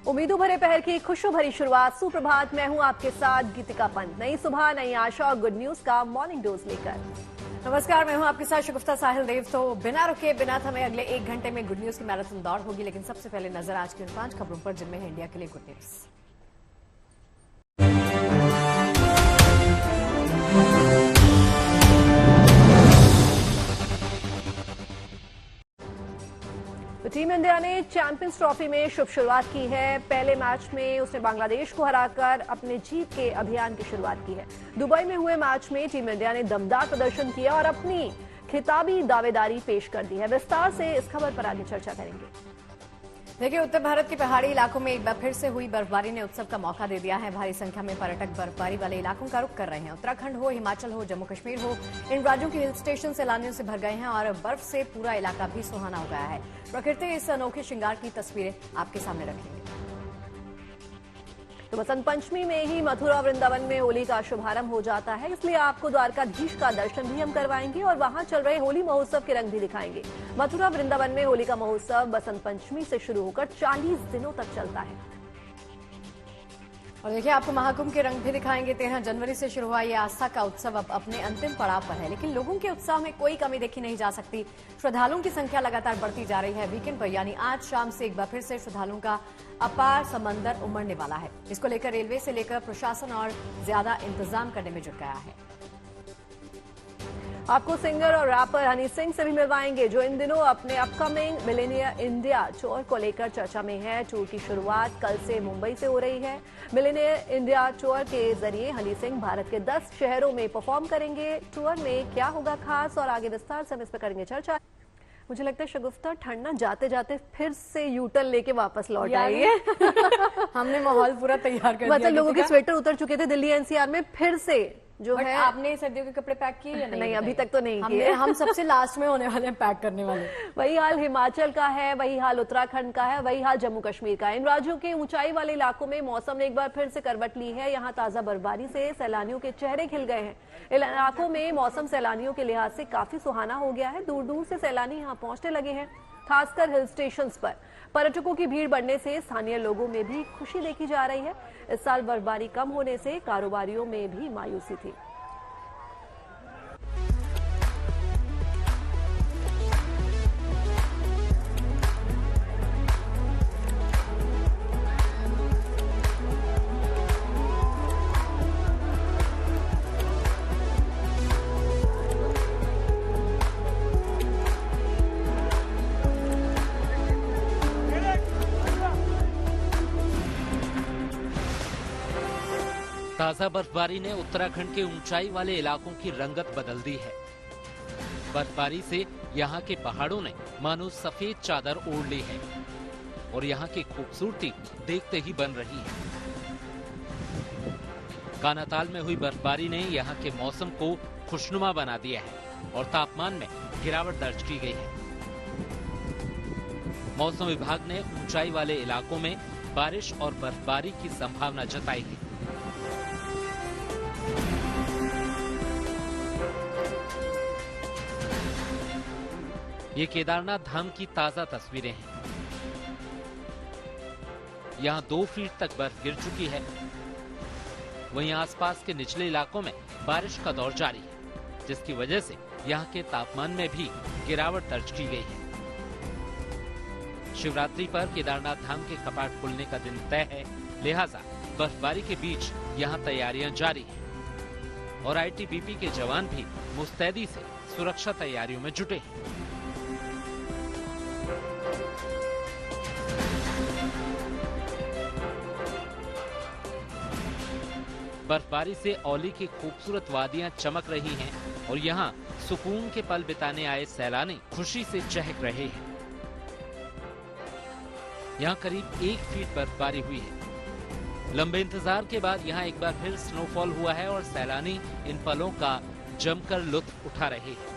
उम्मीदों भरे पहर की खुशो भरी शुरुआत। सुप्रभात, मैं हूं आपके साथ गीतिका पंत। नई सुबह, नई आशा और गुड न्यूज का मॉर्निंग डोज लेकर। नमस्कार, मैं हूं आपके साथ शगुफ्ता साहिल देव। तो बिना रुके बिना थमे अगले 1 घंटे में गुड न्यूज की मैराथन दौड़ होगी, लेकिन सबसे पहले नजर आज की उन 5 खबरों पर जिनमें है इंडिया के लिए गुड न्यूज। तो टीम इंडिया ने चैंपियंस ट्रॉफी में शुभ शुरुआत की है। पहले मैच में उसने बांग्लादेश को हराकर अपने जीत के अभियान की शुरुआत की है। दुबई में हुए मैच में टीम इंडिया ने दमदार प्रदर्शन किया और अपनी खिताबी दावेदारी पेश कर दी है। विस्तार से इस खबर पर आगे चर्चा करेंगे। देखिए, उत्तर भारत के पहाड़ी इलाकों में एक बार फिर से हुई बर्फबारी ने उत्सव का मौका दे दिया है। भारी संख्या में पर्यटक बर्फबारी वाले इलाकों का रुख कर रहे हैं। उत्तराखंड हो, हिमाचल हो, जम्मू कश्मीर हो, इन राज्यों के हिल स्टेशन सैलानियों से भर गए हैं और बर्फ से पूरा इलाका भी सुहाना हो गया है। प्रकृति इस अनोखे श्रृंगार की तस्वीरें आपके सामने रखेंगे। तो बसंत पंचमी में ही मथुरा वृंदावन में होली का शुभारंभ हो जाता है, इसलिए आपको द्वारकाधीश का दर्शन भी हम करवाएंगे और वहां चल रहे होली महोत्सव के रंग भी दिखाएंगे। मथुरा वृंदावन में होली का महोत्सव बसंत पंचमी से शुरू होकर 40 दिनों तक चलता है। और देखिए, आपको महाकुंभ के रंग भी दिखाएंगे। 13 जनवरी से शुरू हुआ ये आस्था का उत्सव अब अपने अंतिम पड़ाव पर है, लेकिन लोगों के उत्साह में कोई कमी देखी नहीं जा सकती। श्रद्धालुओं की संख्या लगातार बढ़ती जा रही है। वीकेंड पर यानी आज शाम से एक बार फिर से श्रद्धालुओं का अपार समंदर उमड़ने वाला है। इसको लेकर रेलवे से लेकर प्रशासन और ज्यादा इंतजाम करने में जुट गया है। आपको सिंगर और रैपर हनी सिंह से भी मिलवाएंगे, जो इन दिनों अपने अपकमिंग मिलेनियर इंडिया टूर को लेकर चर्चा में है। टूर की शुरुआत कल से मुंबई से हो रही है। मिलेनियर इंडिया टूर के जरिए हनी सिंह भारत के 10 शहरों में परफॉर्म करेंगे। टूर में क्या होगा खास और आगे विस्तार से हम इस पर करेंगे चर्चा। मुझे लगता है शगुफ्ता, ठंड ना जाते जाते फिर से यूटर्न लेके वापस लौट आई है। हमने माहौल पूरा तैयार कर दिया। मतलब लोगों के स्वेटर उतर चुके थे दिल्ली एनसीआर में, फिर से जो है। आपने सर्दियों के कपड़े पैक किए या नहीं, अभी तक तो नहीं किए। हम सबसे लास्ट में होने वाले हैं पैक करने वाले। वही हाल हिमाचल का है, वही हाल उत्तराखंड का है, वही हाल जम्मू कश्मीर का है। इन राज्यों के ऊंचाई वाले इलाकों में मौसम ने एक बार फिर से करवट ली है। यहाँ ताजा बर्फबारी से सैलानियों के चेहरे खिल गए हैं। इन इलाकों में मौसम सैलानियों के लिहाज से काफी सुहाना हो गया है। दूर दूर से सैलानी यहाँ पहुंचने लगे हैं, खासकर हिल स्टेशन पर। पर्यटकों की भीड़ बढ़ने से स्थानीय लोगों में भी खुशी देखी जा रही है। इस साल बर्फबारी कम होने से कारोबारियों में भी मायूसी थी। ताजा बर्फबारी ने उत्तराखंड के ऊंचाई वाले इलाकों की रंगत बदल दी है। बर्फबारी से यहाँ के पहाड़ों ने मानो सफेद चादर ओढ़ ली है और यहाँ की खूबसूरती देखते ही बन रही है। कानाताल में हुई बर्फबारी ने यहाँ के मौसम को खुशनुमा बना दिया है और तापमान में गिरावट दर्ज की गई है। मौसम विभाग ने ऊंचाई वाले इलाकों में बारिश और बर्फबारी की संभावना जताई है। ये केदारनाथ धाम की ताजा तस्वीरें हैं। यहाँ 2 फीट तक बर्फ गिर चुकी है। वहीं आसपास के निचले इलाकों में बारिश का दौर जारी है, जिसकी वजह से यहाँ के तापमान में भी गिरावट दर्ज की गई है। शिवरात्रि पर केदारनाथ धाम के कपाट खुलने का दिन तय है, लिहाजा बर्फबारी के बीच यहाँ तैयारियां जारी हैं और आईटीबीपी के जवान भी मुस्तैदी से सुरक्षा तैयारियों में जुटे हैं। बर्फबारी से औली की खूबसूरत वादियां चमक रही हैं और यहाँ सुकून के पल बिताने आए सैलानी खुशी से चहक रहे हैं। यहाँ करीब 1 फीट बर्फबारी हुई है। लंबे इंतजार के बाद यहाँ एक बार फिर स्नोफॉल हुआ है और सैलानी इन पलों का जमकर लुत्फ उठा रहे हैं।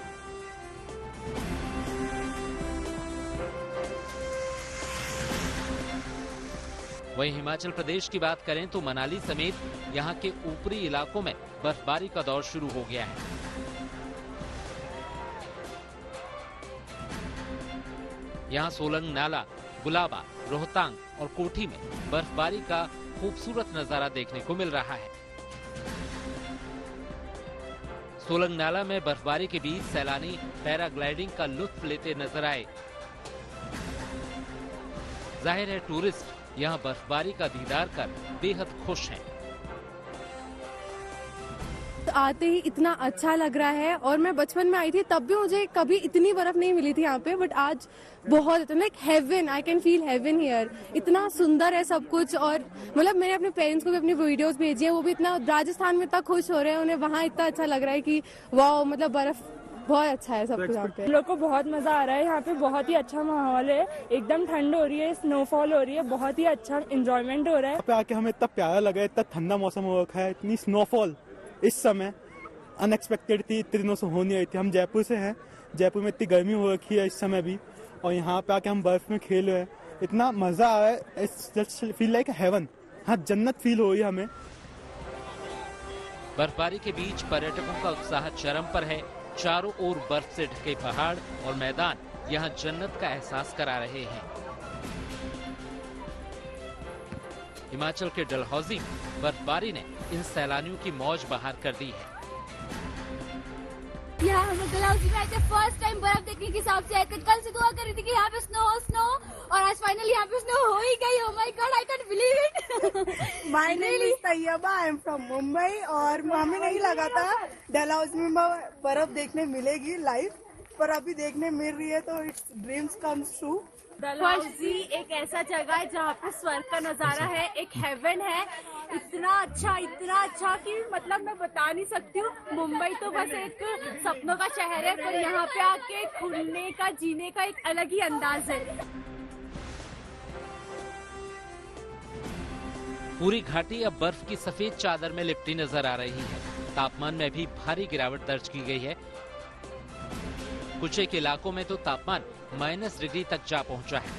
वहीं हिमाचल प्रदेश की बात करें तो मनाली समेत यहाँ के ऊपरी इलाकों में बर्फबारी का दौर शुरू हो गया है। यहाँ सोलंग नाला गुलाबा, रोहतांग और कोठी में बर्फबारी का खूबसूरत नजारा देखने को मिल रहा है। सोलंग नाला में बर्फबारी के बीच सैलानी पैराग्लाइडिंग का लुत्फ लेते नजर आए। जाहिर है टूरिस्ट यहां बर्फबारी का दीदार कर बेहद खुश हैं। आते ही इतना अच्छा लग रहा है, और मैं बचपन में आई थी तब भी मुझे कभी इतनी बर्फ नहीं मिली थी यहाँ पे, बट आज बहुत like heaven, I can feel heaven here. इतना सुंदर है सब कुछ, और मतलब मैंने अपने पेरेंट्स को भी अपनी वीडियोस भेजी है, वो भी इतना राजस्थान में इतना खुश हो रहे हैं, उन्हें वहाँ इतना अच्छा लग रहा है कि वाह, मतलब बर्फ बहुत अच्छा है सब कुछ यहाँ पे। हम लोग को बहुत मजा आ रहा है, यहाँ पे बहुत ही अच्छा माहौल है, एकदम ठंड हो रही है, स्नोफॉल हो रही है, बहुत ही अच्छा एंजॉयमेंट हो रहा है। यहाँ पे आके हमें इतना प्यारा लगा है, इतना ठंडा मौसम हो रखा है, इतनी स्नोफॉल इस समय अनएक्सपेक्टेड थी, इतने दिनों से हो नहीं रही थी। हम जयपुर से हैं, जयपुर में इतनी गर्मी हो रखी है इस समय भी, और यहाँ पे आके हम बर्फ में खेल रहे हैं, इतना मजा आ रहा है, it's just feel like heaven. हाँ, जन्नत फील हो रही है हमें। बर्फबारी के बीच पर्यटकों का उत्साह चरम पर है। चारों ओर बर्फ से ढके पहाड़ और मैदान यहाँ जन्नत का एहसास करा रहे हैं। हिमाचल के डलहौजी में बर्फबारी ने इन सैलानियों की मौज बहार कर दी है। यहाँ हम लोग डलहौजी में आए थे, फर्स्ट टाइम बर्फ देखने के हिसाब से आए थे। कल से दुआ कर रही थी कि यहाँ पे स्नो, और आज फाइनली यहाँ पे स्नो हो ही गई। Oh my god, I can believe it. My name is Tayyaba, I am from Mumbai, और हमें नहीं लगा था डलहौजी में बर्फ देखने मिलेगी लाइव, पर अभी देखने मिल रही है, तो it's dreams comes true. Dalhousie एक ऐसा जगह है जहाँ पे स्वर्ग का नजारा है, एक हेवन है, इतना अच्छा कि मतलब मैं बता नहीं सकती हूँ। मुंबई तो बस एक सपनों का शहर है, पर यहाँ पे आके घूमने का, जीने का एक अलग ही अंदाज है। पूरी घाटी अब बर्फ की सफेद चादर में लिपटी नजर आ रही है। तापमान में भी भारी गिरावट दर्ज की गई है। कुछ एक इलाकों में तो तापमान -, डिग्री तक जा पहुंचा है।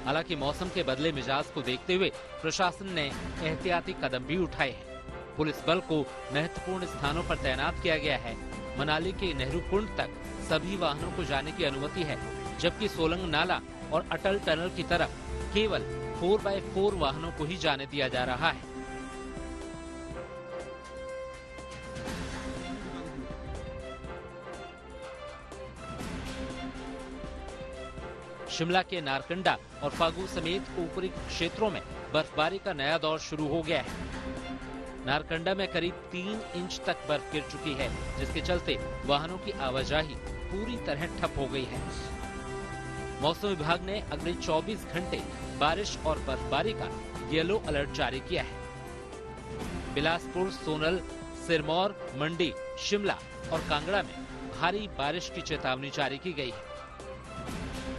हालांकि मौसम के बदले मिजाज को देखते हुए प्रशासन ने एहतियाती कदम भी उठाए हैं। पुलिस बल को महत्वपूर्ण स्थानों पर तैनात किया गया है। मनाली के नेहरू कुंड तक सभी वाहनों को जाने की अनुमति है, जबकि सोलंग नाला और अटल टनल की तरफ केवल 4x4 वाहनों को ही जाने दिया जा रहा है। शिमला के नारकंडा और फागू समेत ऊपरी क्षेत्रों में बर्फबारी का नया दौर शुरू हो गया है। नारकंडा में करीब 3 इंच तक बर्फ गिर चुकी है, जिसके चलते वाहनों की आवाजाही पूरी तरह ठप हो गई है। मौसम विभाग ने अगले 24 घंटे बारिश और बर्फबारी का येलो अलर्ट जारी किया है। बिलासपुर, सोनल, सिरमौर, मंडी, शिमला और कांगड़ा में भारी बारिश की चेतावनी जारी की गई है।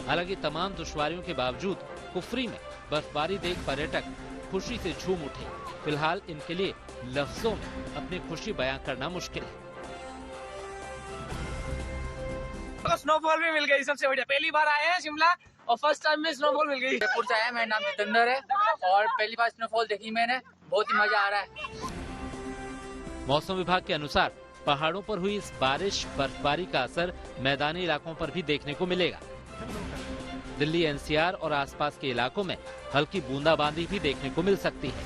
हालांकि तमाम दुश्वारियों के बावजूद कुफरी में बर्फबारी देख पर्यटक खुशी से झूम उठे। फिलहाल इनके लिए लफ्जों में अपनी खुशी बयां करना मुश्किल है। स्नोफॉल भी मिल गई, सबसे बढ़िया। पहली बार आए हैं शिमला और फर्स्ट टाइम में स्नोफॉल मिल गई। जयपुर से आया, मेरा नाम जितेंद्र है और पहली बार स्नोफॉल देखी मैंने, बहुत ही मजा आ रहा है। मौसम विभाग के अनुसार पहाड़ों पर हुई इस बारिश बर्फबारी का असर मैदानी इलाकों पर भी देखने को मिलेगा। दिल्ली, एनसीआर और आसपास के इलाकों में हल्की बूंदाबांदी भी देखने को मिल सकती है।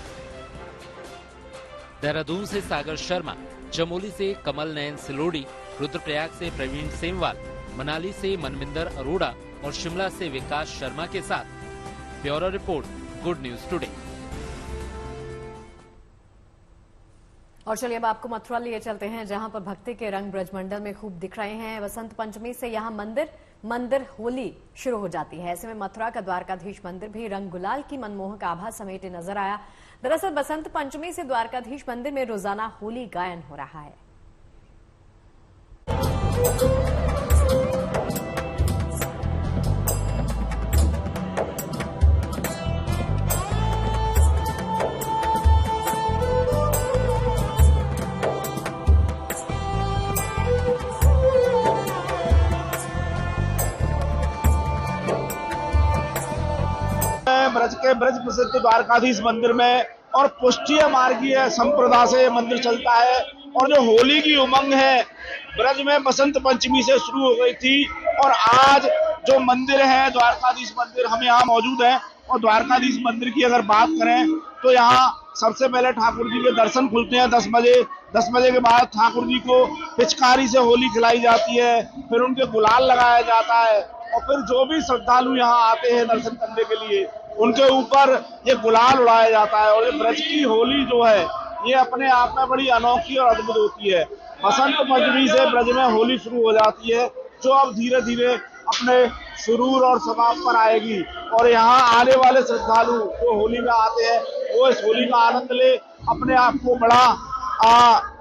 देहरादून से सागर शर्मा, चमोली से कमल नयन सिलोड़ी, रुद्रप्रयाग से प्रवीण सेमवाल, मनाली से मनविंदर अरोड़ा और शिमला से विकास शर्मा के साथ bureau report, good news today. और चलिए अब आपको मथुरा लिए चलते हैं, जहां पर भक्ति के रंग ब्रजमंडल में खूब दिख रहे हैं। बसंत पंचमी से यहां मंदिर होली शुरू हो जाती है। ऐसे में मथुरा का द्वारकाधीश मंदिर भी रंग गुलाल की मनमोहक आभा समेटे नजर आया। दरअसल बसंत पंचमी से द्वारकाधीश मंदिर में रोजाना होली गायन हो रहा है। ब्रज के ब्रज प्रसिद्ध द्वारकाधीश मंदिर में और पुष्टीय मार्गीय संप्रदा से मंदिर चलता है। और जो होली की उमंग है ब्रज में बसंत पंचमी से शुरू हो गई थी और आज जो मंदिर है द्वारकाधीश मंदिर, हम यहाँ मौजूद हैं और द्वारकाधीश मंदिर की अगर बात करें तो यहाँ सबसे पहले ठाकुर जी के दर्शन खुलते हैं 10 बजे। 10 बजे के बाद ठाकुर जी को पिचकारी से होली खिलाई जाती है, फिर उनके गुलाल लगाया जाता है और फिर जो भी श्रद्धालु यहाँ आते हैं दर्शन करने के लिए उनके ऊपर ये गुलाल उड़ाया जाता है। और ये ब्रज की होली जो है ये अपने आप में बड़ी अनोखी और अद्भुत होती है। बसंत पंचमी से ब्रज में होली शुरू हो जाती है जो अब धीरे धीरे अपने सुरूर और समाप्त पर आएगी। और यहाँ आने वाले श्रद्धालु जो होली में आते हैं वो इस होली का आनंद ले अपने आप को बड़ा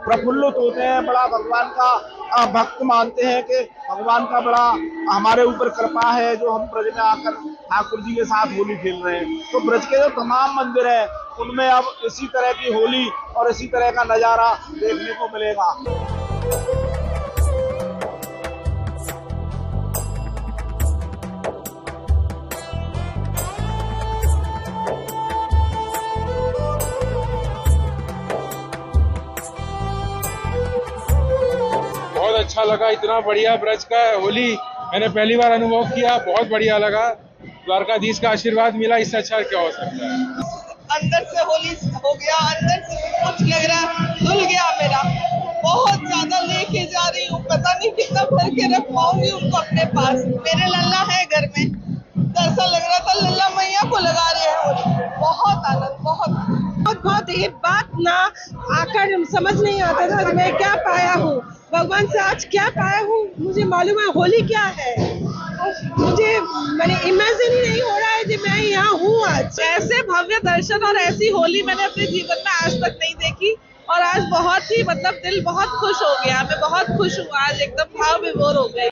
प्रफुल्लित होते हैं, बड़ा भगवान का भक्त मानते हैं कि भगवान का बड़ा हमारे ऊपर कृपा है जो हम ब्रज में आकर ठाकुर जी के साथ होली खेल रहे हैं। तो ब्रज के जो तमाम मंदिर हैं उनमें अब इसी तरह की होली और इसी तरह का नजारा देखने को मिलेगा। बहुत अच्छा लगा, इतना बढ़िया ब्रज का होली मैंने पहली बार अनुभव किया, बहुत बढ़िया लगा। द्वारकाधीश का आशीर्वाद मिला, इससे अच्छा क्या हो सकता है। अंदर से होली हो गया, अंदर से कुछ लग रहा धुल गया मेरा, बहुत ज्यादा लेके जा रही हूँ, पता नहीं कितना भर के रख पाऊंगी उनको अपने पास। मेरे लल्ला है घर में, तो ऐसा लग रहा था लल्ला मैया को लगा रहे हैं होली। बहुत आनंद, बहुत ये बात ना आकर समझ नहीं आता था मैं क्या पाया हूँ, भगवान से आज क्या पाया हूँ मुझे मालूम है होली क्या है। मुझे मैंने इमेजिन ही नहीं हो रहा है कि मैं यहाँ हूँ आज। ऐसे भव्य दर्शन और ऐसी होली मैंने अपने जीवन में आज तक नहीं देखी और आज बहुत ही दिल बहुत खुश हो गया, मैं बहुत खुश हूँ आज, एकदम भाव विभोर हो गई।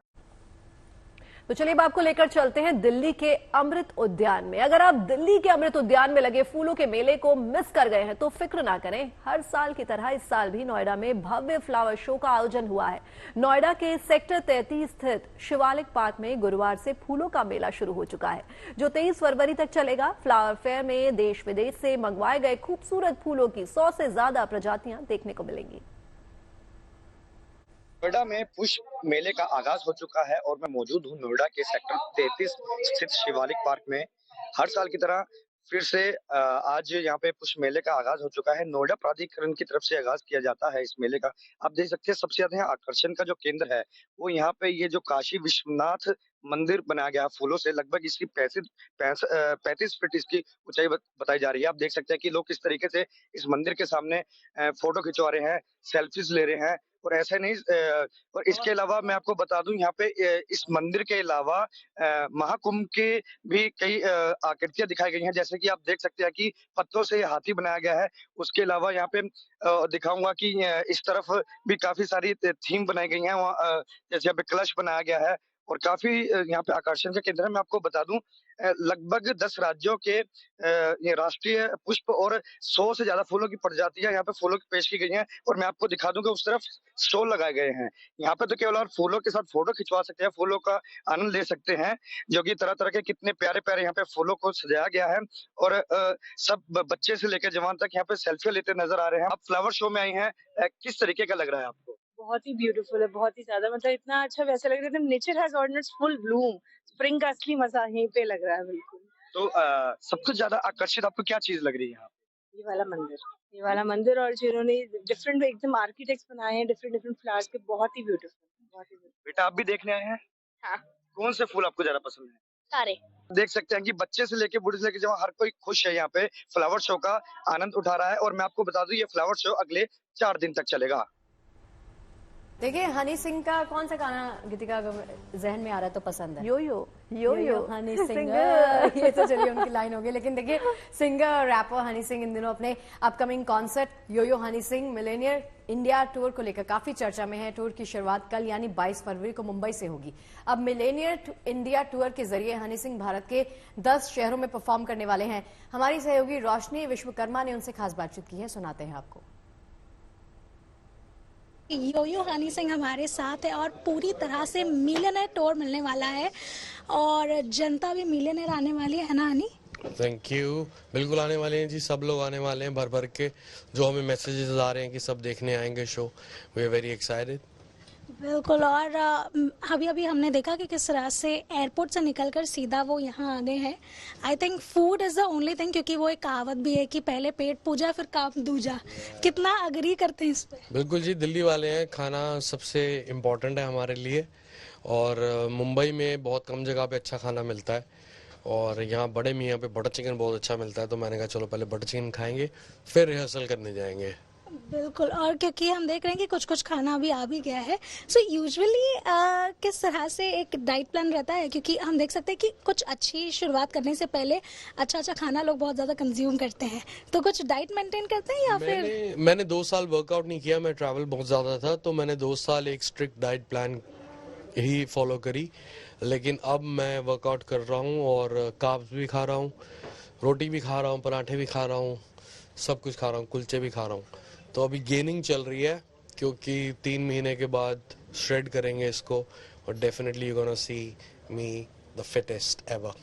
तो चलिए अब आपको लेकर चलते हैं दिल्ली के अमृत उद्यान में। अगर आप दिल्ली के अमृत उद्यान में लगे फूलों के मेले को मिस कर गए हैं तो फिक्र ना करें, हर साल की तरह इस साल भी नोएडा में भव्य फ्लावर शो का आयोजन हुआ है। नोएडा के सेक्टर 33 स्थित शिवालिक पार्क में गुरुवार से फूलों का मेला शुरू हो चुका है जो 23 फरवरी तक चलेगा। फ्लावर फेयर में देश विदेश से मंगवाए गए खूबसूरत फूलों की 100 से ज्यादा प्रजातियां देखने को मिलेंगी। नोएडा में पुष्प मेले का आगाज हो चुका है और मैं मौजूद हूँ नोएडा के सेक्टर 33 स्थित शिवालिक पार्क में। हर साल की तरह फिर से आज यहाँ पे पुष्प मेले का आगाज हो चुका है। नोएडा प्राधिकरण की तरफ से आगाज किया जाता है इस मेले का। आप देख सकते हैं सबसे ज्यादा आकर्षण का जो केंद्र है वो यहाँ पे ये जो काशी विश्वनाथ मंदिर बनाया गया फूलों से, लगभग इसकी 35 फीट इसकी ऊंचाई बताई जा रही है। आप देख सकते हैं कि लोग किस तरीके से इस मंदिर के सामने फोटो खिंचवा रहे हैं, सेल्फीज ले रहे हैं। और ऐसा नहीं, और इसके अलावा मैं आपको बता दूं यहाँ पे इस मंदिर के अलावा महाकुंभ के भी कई आकृतियां दिखाई गई हैं, जैसे कि आप देख सकते हैं कि पत्थरों से हाथी बनाया गया है। उसके अलावा यहाँ पे दिखाऊंगा कि इस तरफ भी काफी सारी थीम बनाई गई है, वहाँ जैसे यहाँ पे कलश बनाया गया है और काफी यहाँ पे आकर्षण का केंद्र है। मैं आपको बता दूं लगभग 10 राज्यों के ये राष्ट्रीय पुष्प और 100 से ज्यादा फूलों की प्रजातियां यहाँ पे फूलों की पेश की गई हैं। और मैं आपको दिखा दूं कि उस तरफ स्टॉल लगाए गए हैं। यहाँ पे तो केवल और फूलों के साथ फोटो खिंचवा सकते हैं, फूलों का आनंद ले सकते हैं, जो कि तरह तरह के कितने प्यारे प्यारे यहाँ पे फूलों को सजाया गया है। और सब बच्चे से लेकर जवान तक यहाँ पे सेल्फी लेते नजर आ रहे हैं। आप फ्लावर शो में आई हैं, किस तरीके का लग रहा है आपको? बहुत ही ब्यूटीफुल है, बहुत ही ज्यादा, मतलब इतना अच्छा वैसे लग रहा है nature has ordered full Bloom. Spring का असली मजा यहीं पे लग रहा है बिल्कुल। तो सबसे ज्यादा आकर्षित आपको क्या चीज लग रही है यहाँ? ये वाला मंदिर और जिन्होंने डिफरेंट एकदम आर्किटेक्ट्स बनाए हैं डिफरेंट फ्लावर्स के, बहुत ही ब्यूटीफुल, बहुत ही ब्यूटीफुल। बेटा आप भी देखने आए हैं? हाँ। कौन से फूल आपको ज्यादा पसंद है? सारे। देख सकते हैं कि बच्चे से लेके बूढ़े से लेके जवान हर कोई खुश है, यहाँ पे फ्लावर शो का आनंद उठा रहा है। और मैं आपको बता दूं ये फ्लावर शो अगले 4 दिन तक चलेगा। देखिए हनी सिंह का कौन सा गाना गीतिका जहन में आ रहा है तो पसंद है? यो यो यो यो हनी सिंह। ये तो चलिए उनकी लाइन होगी, लेकिन देखिए सिंगर रैपर हनी सिंह इन दिनों अपने upcoming concert yo yo Honey Singh millionaire India tour को लेकर काफी चर्चा में है। टूर की शुरुआत कल यानी 22 फरवरी को मुंबई से होगी। अब मिलेनियर इंडिया टूर के जरिए हनी सिंह भारत के 10 शहरों में परफॉर्म करने वाले हैं। हमारी सहयोगी रोशनी विश्वकर्मा ने उनसे खास बातचीत की है, सुनाते हैं आपको। यो यो हनी सिंह हमारे साथ है और पूरी तरह से मिलियनेयर टूर मिलने वाला है और जनता भी मिलियनेयर आने वाली है ना हनी? थैंक यू, बिल्कुल आने वाले हैं जी, सब लोग आने वाले हैं भर भर के। जो हमें मैसेजेस आ रहे हैं कि सब देखने आएंगे show, we are very excited. बिल्कुल। और अभी अभी हमने देखा कि किस तरह से एयरपोर्ट से निकलकर सीधा वो यहाँ आ गए हैं। I think food is the only thing, क्योंकि वो एक कहावत भी है कि पहले पेट पूजा फिर काम दूजा। कितना अग्री करते हैं इस पे? बिल्कुल जी, दिल्ली वाले हैं, खाना सबसे इम्पोर्टेंट है हमारे लिए। और मुंबई में बहुत कम जगह पे अच्छा खाना मिलता है और यहाँ बड़े मियाँ पे बटर चिकन बहुत अच्छा मिलता है, तो मैंने कहा चलो पहले बटर चिकन खाएंगे फिर रिहर्सल करने जाएंगे। बिल्कुल। और क्योंकि हम देख रहे हैं कि कुछ कुछ खाना अभी आ भी गया है, सो यूजुअली किस तरह से एक डाइट प्लान रहता है? क्योंकि हम देख सकते हैं कि कुछ अच्छी शुरुआत करने से पहले अच्छा खाना लोग बहुत ज़्यादा कंज्यूम करते हैं, तो कुछ डाइट मेंटेन करते हैं या फिर? मैंने 2 साल वर्कआउट नहीं किया, मैं ट्रैवल बहुत ज़्यादा था, तो मैंने 2 साल एक स्ट्रिक्ट डाइट प्लान ही फॉलो करी। लेकिन अब मैं वर्कआउट कर रहा हूँ और कार्ब्स भी खा रहा हूँ, रोटी भी खा रहा हूँ, पराठे भी खा रहा हूँ, सब कुछ खा रहा हूँ, कुलचे भी खा रहा हूँ। तो अभी गेनिंग चल रही है क्योंकि 3 महीने के बाद श्रेड करेंगे इसको और definitely you gonna see me the fittest ever.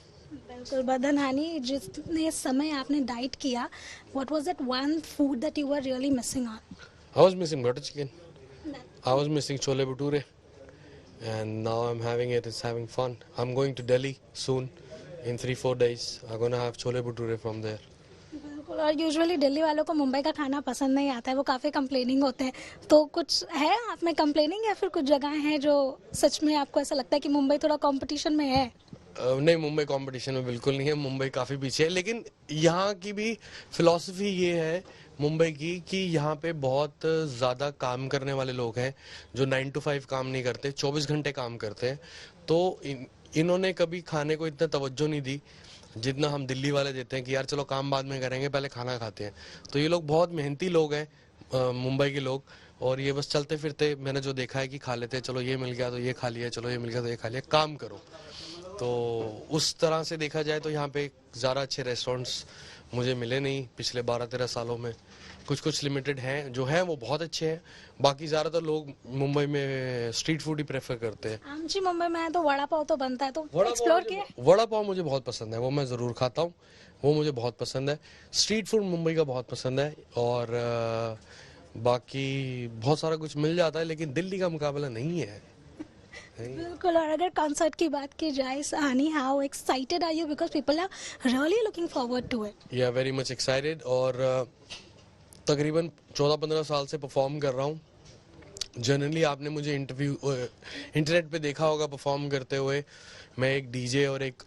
बिल्कुल। बदन हानि, जितने समय आपने डाइट किया, what was that one food that you were really missing on? I was missing butter chicken, I was missing chole bhature, and now I'm having it. It's having fun. I'm going to Delhi soon. In 3-4 days, I'm gonna have chole bhature from there. बिल्कुल। और usually Delhi वालों को मुंबई का खाना पसंद नहीं आता है, वो काफ़ी कंप्लेनिंग होते हैं, तो कुछ है आप में कंप्लेनिंग या फिर कुछ जगह हैं जो सच में आपको ऐसा लगता है कि मुंबई थोड़ा कंपटीशन में है? नहीं, मुंबई कंपटीशन में बिल्कुल नहीं है, मुंबई काफ़ी पीछे है। लेकिन यहाँ की भी फिलॉसफी ये है मुंबई की कि यहाँ पे बहुत ज़्यादा काम करने वाले लोग हैं जो 9 to 5 काम नहीं करते, 24 घंटे काम करते हैं। तो इन्होंने कभी खाने को इतना तवज्जो नहीं दी जितना हम दिल्ली वाले देते हैं कि यार चलो काम बाद में करेंगे, पहले खाना खाते हैं। तो ये लोग बहुत मेहनती लोग हैं मुंबई के लोग, और ये बस चलते फिरते मैंने जो देखा है कि खा लेते हैं, चलो ये मिल गया तो ये खा लिया, चलो ये मिल गया तो ये खा लिया, काम करो। तो उस तरह से देखा जाए तो यहाँ पे ज़्यादा अच्छे रेस्टोरेंट्स मुझे मिले नहीं पिछले 12-13 सालों में। कुछ लिमिटेड हैं, जो हैं वो बहुत अच्छे हैं, बाकी ज़्यादातर लोग मुंबई में स्ट्रीट फूड ही प्रेफर करते हैं। हम जी मुंबई में आए तो वड़ा पाव तो बनता है, तो एक्सप्लोर किया? वड़ा पाव मुझे बहुत पसंद है, वो मैं ज़रूर खाता हूँ, वो मुझे बहुत पसंद है। स्ट्रीट फूड मुंबई का बहुत पसंद है और बाकी बहुत सारा कुछ मिल जाता है, लेकिन दिल्ली का मुकाबला नहीं है। बिल्कुल। और अगर कॉन्सर्ट की बात की जाए, Sahani, how excited are you? Because people are really looking forward to it. Yeah very much excited. और तकरीबन 14-15 साल से परफॉर्म कर रहा हूँ। जनरली आपने मुझे इंटरनेट पे देखा होगा परफॉर्म करते हुए। मैं एक डीजे और एक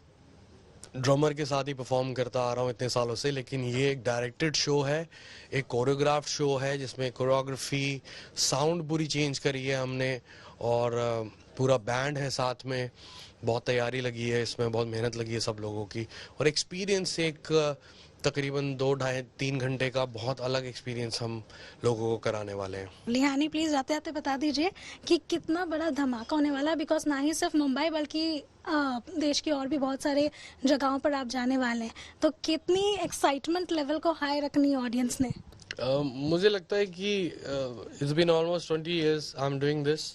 ड्रमर के साथ ही परफॉर्म करता आ रहा हूँ इतने सालों से, लेकिन ये एक डायरेक्टेड शो है, एक कोरियोग्राफ शो है जिसमें कोरियोग्राफी, साउंड पूरी चेंज करी है हमने और पूरा बैंड है साथ में। बहुत तैयारी लगी है इसमें, बहुत मेहनत लगी है सब लोगों की, और एक्सपीरियंस एक तकरीबन 2-2.5-3 घंटे का बहुत अलग एक्सपीरियंस हम लोगों को कराने वाले हैं। लिहानी प्लीज जाते जाते बता दीजिए कि कितना बड़ा धमाका होने वाला है, बिकॉज ना ही सिर्फ मुंबई बल्कि देश की और भी बहुत सारे जगहों पर आप जाने वाले हैं, तो कितनी एक्साइटमेंट लेवल को हाई रखनी है ऑडियंस ने? मुझे लगता है कि it's been almost 20 years I am doing this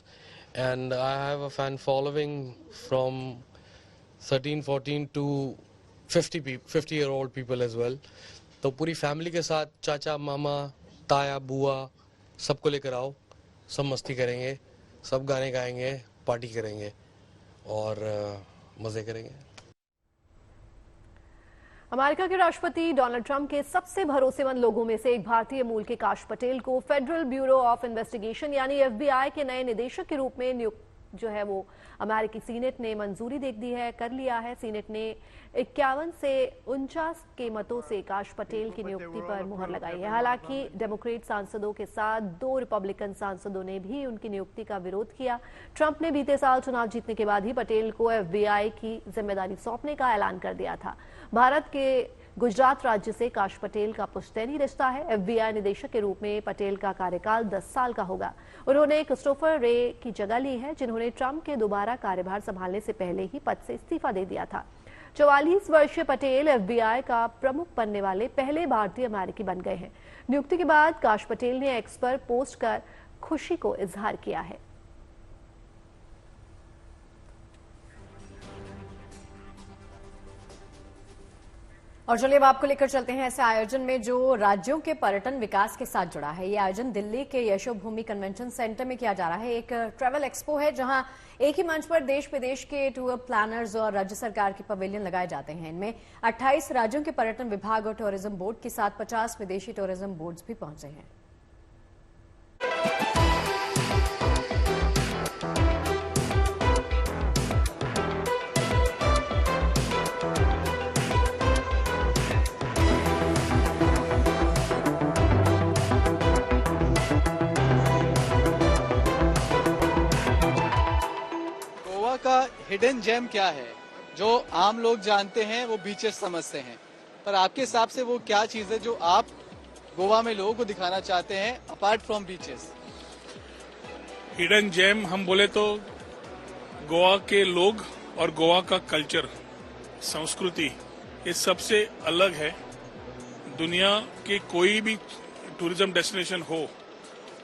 and I have a fan following from 13-14 to 50-year-old people as well। तो पूरी फैमिली के साथ चाचा, मामा, ताया, बुआ सबको लेकर आओ, सब मस्ती करेंगे, सब गाने गाएंगे, पार्टी करेंगे और मज़े करेंगे। अमेरिका के राष्ट्रपति डोनाल्ड ट्रंप के सबसे भरोसेमंद लोगों में से एक भारतीय मूल के काश पटेल को फेडरल ब्यूरो ऑफ इन्वेस्टिगेशन यानी FBI के नए निदेशक के रूप में नियुक्त जो है वो अमेरिकी सीनेट ने मंजूरी दे दी है, कर लिया है। सीनेट ने 51 से 49 के मतों से काश पटेल की नियुक्ति पर मुहर लगाई है। हालांकि डेमोक्रेट सांसदों के साथ 2 रिपब्लिकन सांसदों ने भी उनकी नियुक्ति का विरोध किया। ट्रंप ने बीते साल चुनाव जीतने के बाद ही पटेल को FBI की जिम्मेदारी सौंपने का ऐलान कर दिया था। भारत के गुजरात राज्य से काश पटेल का पुश्तैनी रिश्ता है। FBI निदेशक के रूप में पटेल का कार्यकाल 10 साल का होगा। उन्होंने क्रिस्टोफर रे की जगह ली है, जिन्होंने ट्रंप के दोबारा कार्यभार संभालने से पहले ही पद से इस्तीफा दे दिया था। 44 वर्षीय पटेल FBI का प्रमुख बनने वाले पहले भारतीय अमेरिकी बन गए हैं। नियुक्ति के बाद काश पटेल ने एक्स पर पोस्ट कर खुशी को इजहार किया है। और चलिए अब आपको लेकर चलते हैं ऐसे आयोजन में जो राज्यों के पर्यटन विकास के साथ जुड़ा है। ये आयोजन दिल्ली के यशोभूमि कन्वेंशन सेंटर में किया जा रहा है। एक ट्रैवल एक्सपो है जहां एक ही मंच पर देश विदेश के टूर प्लानर्स और राज्य सरकार के पवेलियन लगाए जाते हैं। इनमें 28 राज्यों के पर्यटन विभाग और टूरिज्म बोर्ड के साथ 50 विदेशी टूरिज्म बोर्ड्स भी पहुंचे हैं। का हिडन जेम क्या है? जो आम लोग जानते हैं वो बीचेस समझते हैं, पर आपके हिसाब से वो क्या चीज है जो आप गोवा में लोगों को दिखाना चाहते हैं apart from beaches? Hidden gem हम बोले तो गोवा के लोग और गोवा का कल्चर, संस्कृति, ये सबसे अलग है। दुनिया के कोई भी टूरिज्म डेस्टिनेशन हो,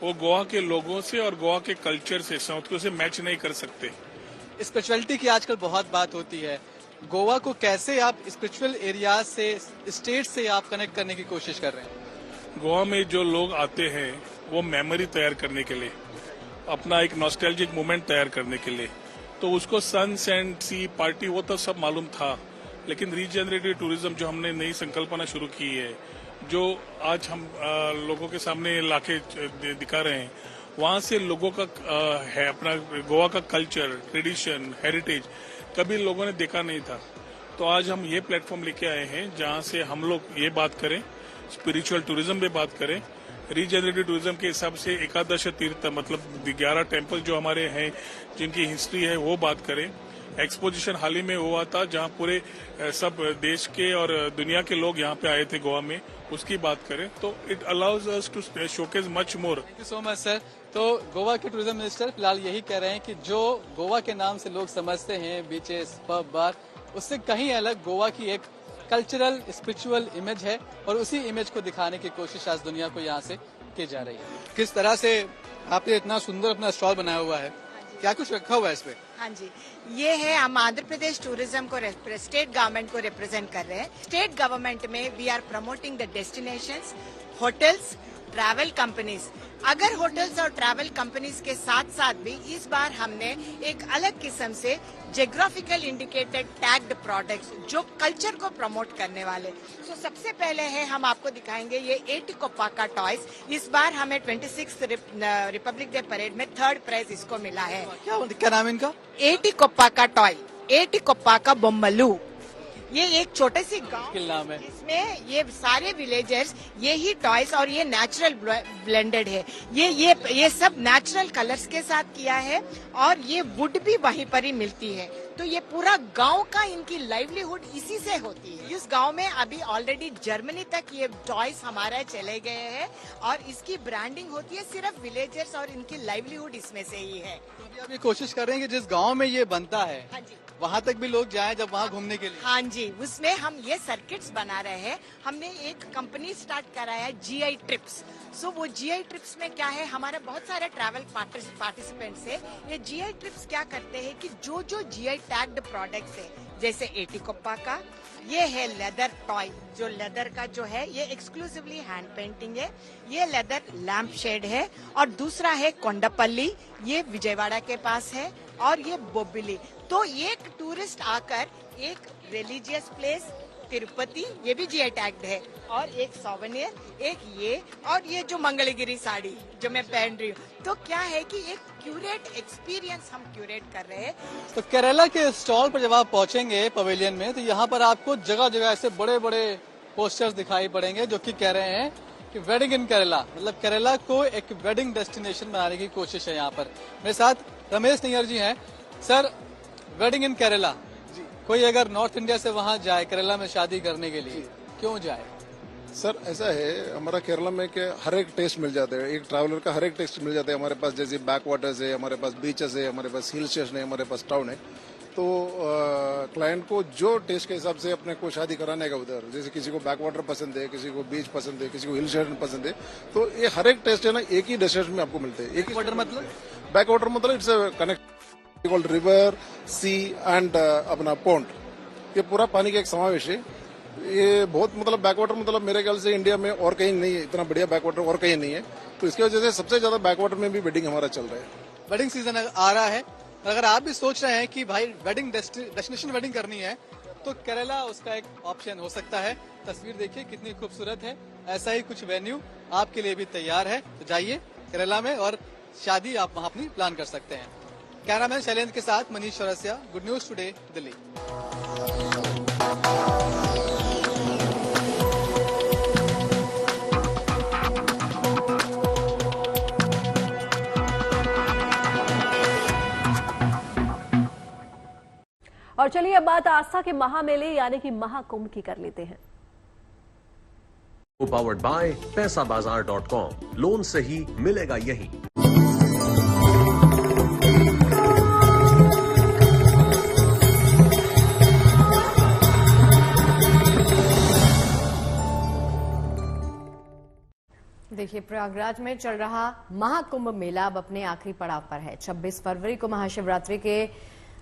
वो गोवा के लोगों से और गोवा के कल्चर से, संस्कृति से मैच नहीं कर सकते। स्पिरिचुअलिटी की आजकल बहुत बात होती है। गोवा को कैसे आप स्पिरिचुअल एरियाज से, स्टेट से आप कनेक्ट करने की कोशिश कर रहे हैं? गोवा में जो लोग आते हैं वो मेमोरी तैयार करने के लिए, अपना एक नॉस्टैल्जिक मोमेंट तैयार करने के लिए, तो उसको सन एंड सी पार्टी वो तो सब मालूम था, लेकिन रीजनरेटिव टूरिज्म जो हमने नई संकल्पना शुरू की है, जो आज हम लोगों के सामने लाके दिखा रहे हैं, वहाँ से लोगों का है अपना गोवा का कल्चर, ट्रेडिशन, हेरिटेज कभी लोगों ने देखा नहीं था। तो आज हम ये प्लेटफॉर्म लेके आए हैं जहाँ से हम लोग ये बात करें, स्पिरिचुअल टूरिज्म पे बात करें, रीजनरेटिव टूरिज्म के हिसाब से एकादश तीर्थ मतलब 11 टेम्पल जो हमारे हैं जिनकी हिस्ट्री है वो बात करें। एक्सपोजिशन हाल ही में हुआ था जहाँ पूरे सब देश के और दुनिया के लोग यहाँ पे आए थे गोवा में, उसकी बात करें तो it allows us to showcase much more. Thank you so much sir. तो गोवा के टूरिज्म मिनिस्टर फिलहाल यही कह रहे हैं कि जो गोवा के नाम से लोग समझते हैं बीचेस, पब, बार, उससे कहीं अलग गोवा की एक कल्चरल स्पिरिचुअल इमेज है और उसी इमेज को दिखाने की कोशिश आज दुनिया को यहाँ से की जा रही है। किस तरह से आपने इतना सुंदर अपना स्टॉल बनाया हुआ है, क्या कुछ रखा हुआ है इसमें? हाँ जी, ये है, हम आंध्र प्रदेश टूरिज्म को, स्टेट गवर्नमेंट को रिप्रेजेंट कर रहे हैं। स्टेट गवर्नमेंट में we are promoting the destinations, hotels, travel companies. अगर होटल्स और ट्रैवल कंपनीज के साथ साथ भी इस बार हमने एक अलग किस्म से जियोग्राफिकल इंडिकेटेड टैग्ड प्रोडक्ट्स जो कल्चर को प्रमोट करने वाले। तो सबसे पहले है हम आपको दिखाएंगे ये एटिकोप्पाका टॉयज। इस बार हमें 26 रिपब्लिक डे परेड में 3rd प्राइज इसको मिला है। क्या नाम है इनका? एटिकोप्पाका टॉय, एटिकोप्पाका बोम्मलू। ये एक छोटे से गांव नाम है जिसमें ये सारे विलेजर्स ये ही टॉयज और ये नेचुरल ब्लेंडेड है। ये सब नेचुरल कलर्स के साथ किया है और ये वुड भी वहीं पर ही मिलती है। तो ये पूरा गांव का इनकी लाइवलीहुड इसी से होती है। इस गांव में अभी ऑलरेडी जर्मनी तक ये टॉयज हमारे चले गए हैं और इसकी ब्रांडिंग होती है सिर्फ विलेजर्स और इनकी लाइवलीहुड इसमें से ही है। तो अभी आप ये कोशिश कर रहे हैं कि जिस गाँव में ये बनता है, हाँ जी, वहाँ तक भी लोग जाएं जब वहाँ घूमने के लिए। हाँ जी, उसमें हम ये सर्किट्स बना रहे हैं। हमने एक कंपनी स्टार्ट करा है GI ट्रिप्स। सो वो GI ट्रिप्स में क्या है, हमारे बहुत सारे ट्रैवल पार्टिसिपेंट्स है। ये GI ट्रिप्स क्या करते हैं कि जो GI टैग्ड प्रोडक्ट्स है, जैसे एटिकोप्पाका, ये है लेदर टॉय, जो लेदर का जो है ये एक्सक्लूसिवली हैंड पेंटिंग है। ये लेदर लैंप शेड है और दूसरा है कोंडापल्ली, ये विजयवाड़ा के पास है, और ये बोबिली। तो एक टूरिस्ट आकर एक रिलीजियस प्लेस तिरुपति, ये भी GI टैग्ड है, और एक सोवेनियर, एक ये, और ये जो मंगलगिरी साड़ी जो मैं पहन रही हूँ। तो क्या है कि एक क्यूरेट एक्सपीरियंस हम क्यूरेट कर रहे हैं। तो केरला के स्टॉल पर जब आप पहुंचेंगे पवेलियन में, तो यहाँ पर आपको जगह जगह ऐसे बड़े बड़े पोस्टर्स दिखाई पड़ेंगे जो कि कह रहे हैं कि वेडिंग इन केरला, मतलब केरला को एक वेडिंग डेस्टिनेशन बनाने की कोशिश है यहाँ पर। मेरे साथ रमेश नैयर जी हैं। सर, वेडिंग इन केरला, कोई अगर नॉर्थ इंडिया से वहाँ जाए केरला में शादी करने के लिए, क्यों जाए? सर ऐसा है, हमारा केरला में कि हर एक टेस्ट मिल जाता है, एक ट्रैवलर का हर एक टेस्ट मिल जाता है। हमारे पास जैसे बैक वाटर्स है, हमारे पास बीचेस है, हमारे पास हिल स्टेशन है, हमारे पास टाउन है। तो क्लाइंट को जो टेस्ट के हिसाब से अपने को शादी कराने का उधर, जैसे किसी को बैक वाटर पसंद है, किसी को बीच पसंद है, किसी को हिल स्टेशन पसंद है, तो ये हर एक टेस्ट है ना एक ही डेस्टिनेशन में आपको मिलते हैं। एक ही वाटर मतलब, बैक वाटर मतलब it's connect river, sea and अपना पॉन्ड, ये पूरा पानी का एक समावेश है। ये बहुत मतलब बैकवाटर, मतलब मेरे ख्याल से इंडिया में और कहीं नहीं है, इतना बढ़िया बैकवाटर और कहीं नहीं है। तो इसकी वजह से सबसे ज्यादा बैकवाटर में भी वेडिंग हमारा चल रहा है। वेडिंग सीजन आ रहा है, अगर आप भी सोच रहे हैं कि भाई वेडिंग डेस्टिनेशन वेडिंग करनी है तो केरला उसका एक ऑप्शन हो सकता है। तस्वीर देखिए कितनी खूबसूरत है, ऐसा ही कुछ वेन्यू आपके लिए भी तैयार है। तो जाइए केरला में और शादी आप वहां अपनी प्लान कर सकते हैं। कैमरामैन शैलेंद्र के साथ Manish Chaurasia, good news today, Delhi. और चलिए अब बात आस्था के महामेले यानी कि महाकुंभ की कर लेते हैं। पावर्ड बाय पैसाबाजार.com, लोन से ही मिलेगा यही। देखिए, प्रयागराज में चल रहा महाकुंभ मेला अब अपने आखिरी पड़ाव पर है। 26 फरवरी को महाशिवरात्रि के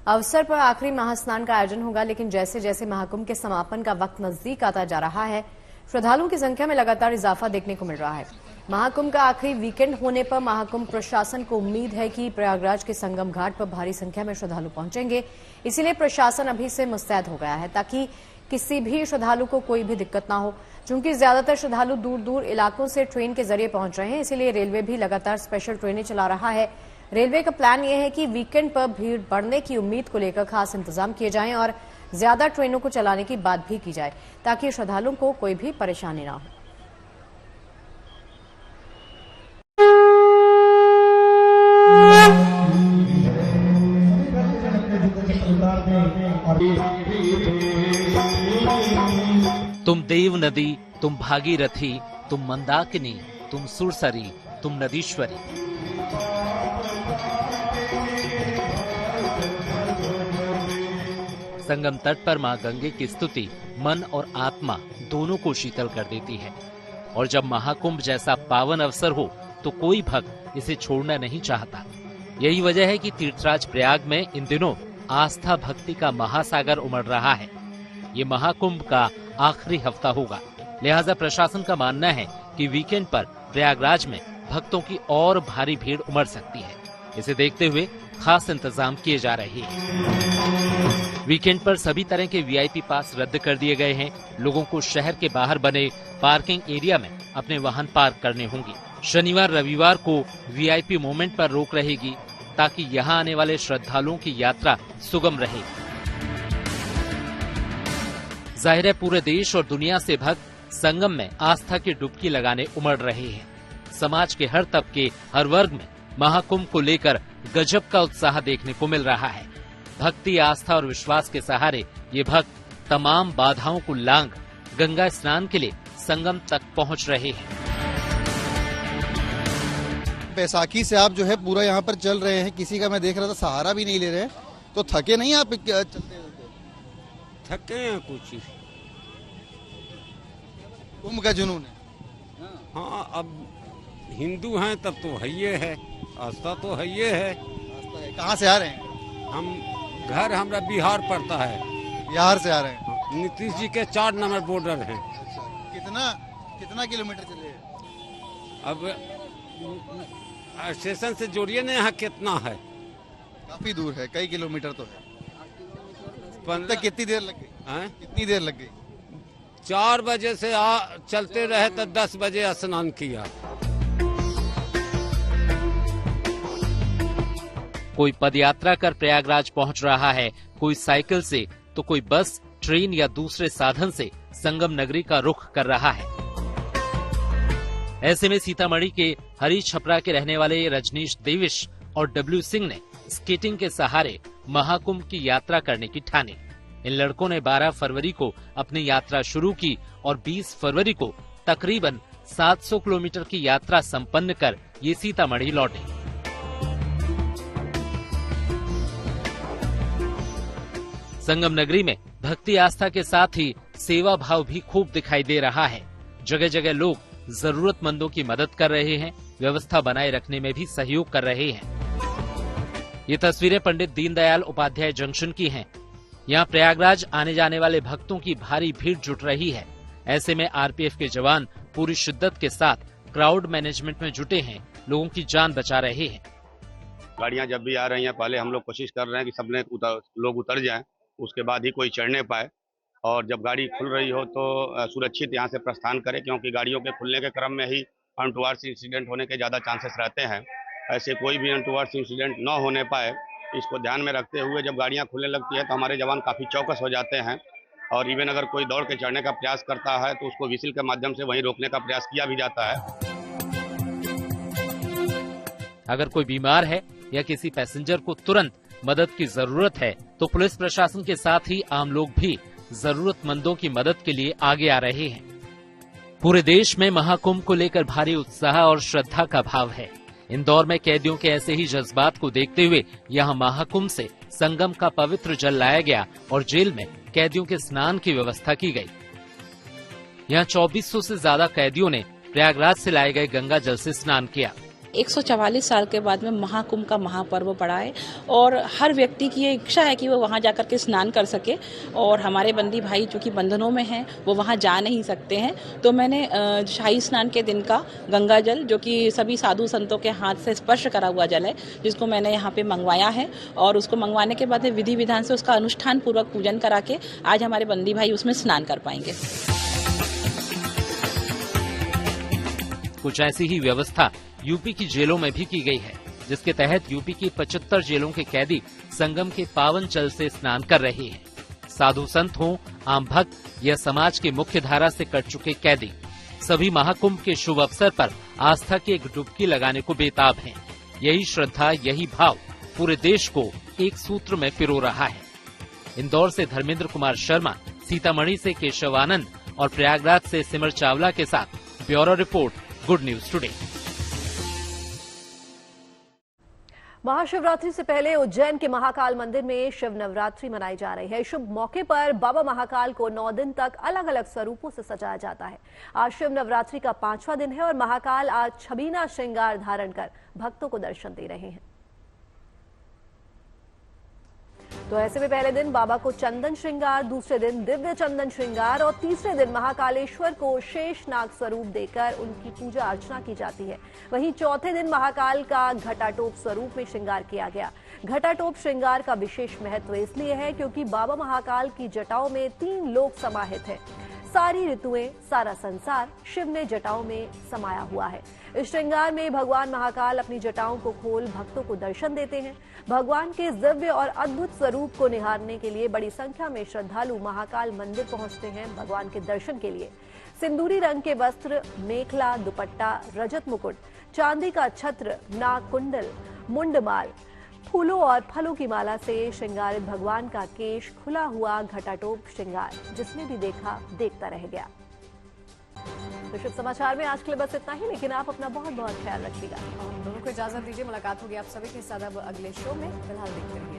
अवसर पर आखिरी महास्नान का आयोजन होगा, लेकिन जैसे जैसे महाकुंभ के समापन का वक्त नजदीक आता जा रहा है, श्रद्धालुओं की संख्या में लगातार इजाफा देखने को मिल रहा है। महाकुंभ का आखिरी वीकेंड होने पर महाकुंभ प्रशासन को उम्मीद है कि प्रयागराज के संगम घाट पर भारी संख्या में श्रद्धालु पहुंचेंगे। इसीलिए प्रशासन अभी से मुस्तैद हो गया है ताकि किसी भी श्रद्धालु को कोई भी दिक्कत ना हो। चूंकि ज्यादातर श्रद्धालु दूर दूर इलाकों से ट्रेन के जरिए पहुंच रहे हैं, इसीलिए रेलवे भी लगातार स्पेशल ट्रेनें चला रहा है। रेलवे का प्लान यह है कि वीकेंड पर भीड़ बढ़ने की उम्मीद को लेकर खास इंतजाम किए जाएं और ज्यादा ट्रेनों को चलाने की बात भी की जाए ताकि श्रद्धालुओं को कोई भी परेशानी ना हो। तुम देव नदी, तुम भागीरथी, तुम मंदाकिनी, तुम सुरसरी, तुम नदीश्वरी। संगम तट पर मां गंगे की स्तुति मन और आत्मा दोनों को शीतल कर देती है। और जब महाकुंभ जैसा पावन अवसर हो तो कोई भक्त इसे छोड़ना नहीं चाहता। यही वजह है कि तीर्थराज प्रयाग में इन दिनों आस्था भक्ति का महासागर उमड़ रहा है। ये महाकुंभ का आखिरी हफ्ता होगा, लिहाजा प्रशासन का मानना है कि वीकेंड पर प्रयागराज में भक्तों की और भारी भीड़ उमड़ सकती है। इसे देखते हुए खास इंतजाम किए जा रहे हैं। वीकेंड पर सभी तरह के वीआईपी पास रद्द कर दिए गए हैं। लोगों को शहर के बाहर बने पार्किंग एरिया में अपने वाहन पार्क करने होंगे। शनिवार रविवार को वीआईपी मोमेंट पर रोक रहेगी ताकि यहां आने वाले श्रद्धालुओं की यात्रा सुगम रहे। जाहिर है पूरे देश और दुनिया से भक्त संगम में आस्था की डुबकी लगाने उमड़ रहे हैं। समाज के हर तबके, हर वर्ग में महाकुंभ को लेकर गजब का उत्साह देखने को मिल रहा है। भक्ति, आस्था और विश्वास के सहारे ये भक्त तमाम बाधाओं को लांघ गंगा स्नान के लिए संगम तक पहुंच रहे हैं। बैसाखी से आप जो है पूरा यहाँ पर चल रहे हैं, किसी का मैं देख रहा था सहारा भी नहीं ले रहे हैं, तो थके नहीं आप चलते हुए? थके हैं कुछ। कुंभ का जुनून है। हाँ, अब हिंदू हैं तब तो है ये है, आस्था तो है ये है। कहाँ से आ रहे हैं? हम घर हमारा बिहार पड़ता है। बिहार से आ रहे हैं? नीतीश जी के 4 नंबर बॉर्डर हैं। कितना किलोमीटर चले? अब स्टेशन से जोड़िए ना, यहाँ कितना है? काफी दूर है, कई किलोमीटर तो है। 15 कितनी देर लग गई? कितनी देर लग गई? 4 बजे से चलते रहे तो 10 बजे स्नान किया। कोई पदयात्रा कर प्रयागराज पहुंच रहा है, कोई साइकिल से तो कोई बस, ट्रेन या दूसरे साधन से संगम नगरी का रुख कर रहा है। ऐसे में सीतामढ़ी के हरी छपरा के रहने वाले रजनीश देविश और डब्ल्यू सिंह ने स्केटिंग के सहारे महाकुंभ की यात्रा करने की ठानी। इन लड़कों ने 12 फरवरी को अपनी यात्रा शुरू की और 20 फरवरी को तकरीबन 700 किलोमीटर की यात्रा संपन्न कर ये सीतामढ़ी लौटे। संगम नगरी में भक्ति आस्था के साथ ही सेवा भाव भी खूब दिखाई दे रहा है। जगह जगह लोग जरूरतमंदों की मदद कर रहे हैं, व्यवस्था बनाए रखने में भी सहयोग कर रहे हैं। ये तस्वीरें पंडित दीनदयाल उपाध्याय जंक्शन की हैं। यहाँ प्रयागराज आने जाने वाले भक्तों की भारी भीड़ जुट रही है। ऐसे में आरपीएफ के जवान पूरी शिद्दत के साथ क्राउड मैनेजमेंट में जुटे हैं, लोगों की जान बचा रहे हैं। गाड़ियां जब भी आ रही हैं, पहले हम लोग कोशिश कर रहे हैं कि सबने लोग उतर जाएं, उसके बाद ही कोई चढ़ने पाए, और जब गाड़ी खुल रही हो तो सुरक्षित यहाँ से प्रस्थान करें, क्योंकि गाड़ियों के खुलने के क्रम में ही अनटूवर्ड्स इंसिडेंट होने के ज़्यादा चांसेस रहते हैं। ऐसे कोई भी अनटूवर्ड्स इंसिडेंट न होने पाए, इसको ध्यान में रखते हुए जब गाड़ियाँ खुलने लगती है तो हमारे जवान काफ़ी चौकस हो जाते हैं, और इवन अगर कोई दौड़ के चढ़ने का प्रयास करता है तो उसको व्हिसिल के माध्यम से वहीं रोकने का प्रयास किया भी जाता है। अगर कोई बीमार है या किसी पैसेंजर को तुरंत मदद की जरूरत है तो पुलिस प्रशासन के साथ ही आम लोग भी जरूरतमंदों की मदद के लिए आगे आ रहे हैं। पूरे देश में महाकुंभ को लेकर भारी उत्साह और श्रद्धा का भाव है। इंदौर में कैदियों के ऐसे ही जज्बात को देखते हुए यहाँ महाकुंभ से संगम का पवित्र जल लाया गया और जेल में कैदियों के स्नान की व्यवस्था की गई। यहाँ 2400 से ज्यादा कैदियों ने प्रयागराज से लाए गए गंगा जल से स्नान किया। 144 साल के बाद में महाकुंभ का महापर्व पड़ा है और हर व्यक्ति की ये इच्छा है कि वो वहाँ जाकर के स्नान कर सके, और हमारे बंदी भाई जो कि बंधनों में हैं वो वहाँ जा नहीं सकते हैं, तो मैंने शाही स्नान के दिन का गंगा जल, जो कि सभी साधु संतों के हाथ से स्पर्श करा हुआ जल है, जिसको मैंने यहाँ पे मंगवाया है, और उसको मंगवाने के बाद विधि विधान से उसका अनुष्ठान पूर्वक पूजन करा के आज हमारे बंदी भाई उसमें स्नान कर पाएंगे। कुछ ऐसी ही व्यवस्था यूपी की जेलों में भी की गई है, जिसके तहत यूपी की 75 जेलों के कैदी संगम के पावन जल से स्नान कर रहे हैं। साधु संत हों, आम भक्त या समाज के मुख्य धारा से कट चुके कैदी, सभी महाकुंभ के शुभ अवसर पर आस्था की एक डुबकी लगाने को बेताब हैं। यही श्रद्धा, यही भाव पूरे देश को एक सूत्र में पिरो रहा है। इंदौर से धर्मेंद्र कुमार शर्मा, सीतामढ़ी से केशव आनंद और प्रयागराज से सिमर चावला के साथ bureau report, good news today. Mahashivratri से पहले उज्जैन के महाकाल मंदिर में शिव नवरात्रि मनाई जा रही है। शुभ मौके पर बाबा महाकाल को 9 दिन तक अलग अलग स्वरूपों से सजाया जाता है। आज शिव नवरात्रि का 5वां दिन है और महाकाल आज छबीना श्रृंगार धारण कर भक्तों को दर्शन दे रहे हैं। तो ऐसे में पहले दिन बाबा को चंदन श्रृंगार, दूसरे दिन दिव्य चंदन श्रृंगार और तीसरे दिन महाकालेश्वर को शेष नाग स्वरूप देकर उनकी पूजा अर्चना की जाती है। वहीं चौथे दिन महाकाल का घटाटोप स्वरूप में श्रृंगार किया गया। घटाटोप श्रृंगार का विशेष महत्व इसलिए है क्योंकि बाबा महाकाल की जटाओं में 3 लोक समाहित है। सारी ऋतुएं, सारा संसार शिव ने जटाओं में समाया हुआ है। इस श्रृंगार में भगवान महाकाल अपनी जटाओं को खोल भक्तों को दर्शन देते हैं। भगवान के दिव्य और अद्भुत स्वरूप को निहारने के लिए बड़ी संख्या में श्रद्धालु महाकाल मंदिर पहुंचते हैं भगवान के दर्शन के लिए। सिंदूरी रंग के वस्त्र, मेखला, दुपट्टा, रजत मुकुट, चांदी का छत्र, नाग कुंडल, मुंडमाल, फूलों और फलों की माला से श्रृंगारित भगवान का केश, खुला हुआ घटाटोप श्रृंगार, जिसने भी देखा देखता रह गया। तो शुभ समाचार में आज के लिए बस इतना ही, लेकिन आप अपना बहुत बहुत ख्याल रखिएगा। हम दोनों को इजाजत दीजिए। मुलाकात होगी आप सभी के साथ अब अगले शो में। फिलहाल देखते रहिए।